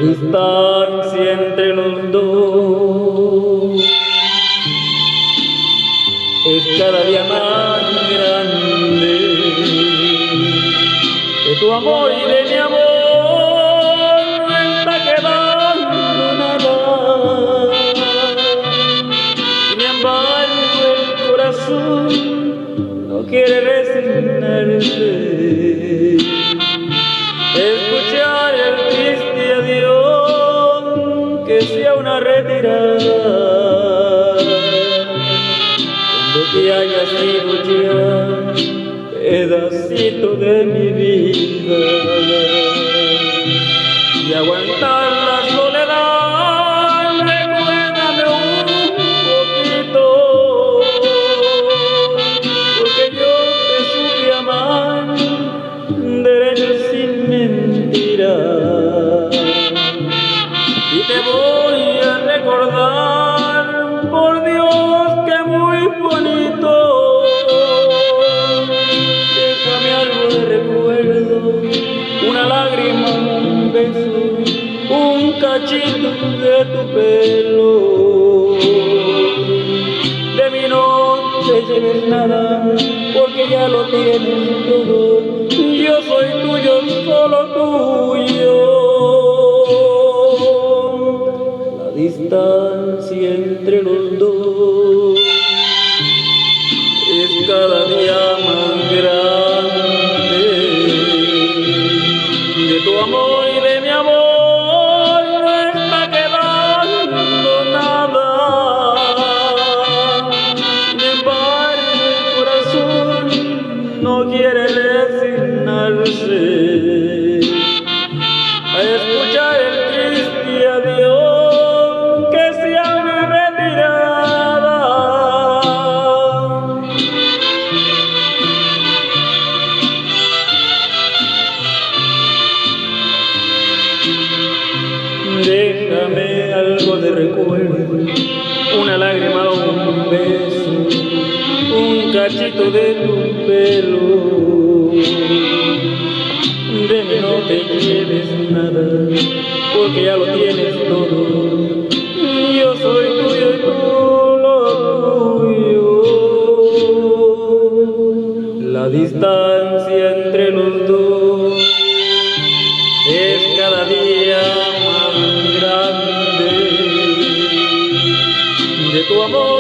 distancia entre los dos es cada día más grande. De tu amor y de mi amor no está quedando nada. Sin embargo el corazón no quiere resignarse. Escuchar el triste adiós que sea una retirada. Cuando te haya sido ya pedacito de mi vida. Y aguantar la soledad, recuérdame un poquito, porque yo te supe amar derecho sin mentiras. Y te voy a recordar, por Dios, que muy bonito. Déjame algo de recuerdo, una lágrima, un beso, un cachito de tu pelo. De mí no te lleves nada, porque ya lo tienes todo. Yo soy tuyo, solo tuyo. La distancia entre los dos es cada día más grande. De tu amor y de mi amor no está quedando nada. Sin embargo el corazón no quiere resignarse a escuchar el triste adiós que sea una retirada. Déjame algo de recuerdo, una lágrima o un beso, un cachito de tu pelo. De mí no te lleves nada, porque ya lo tienes todo. Yo soy tuyo y tú lo tuyo. La distancia entre los dos es cada día más grande. De tu amor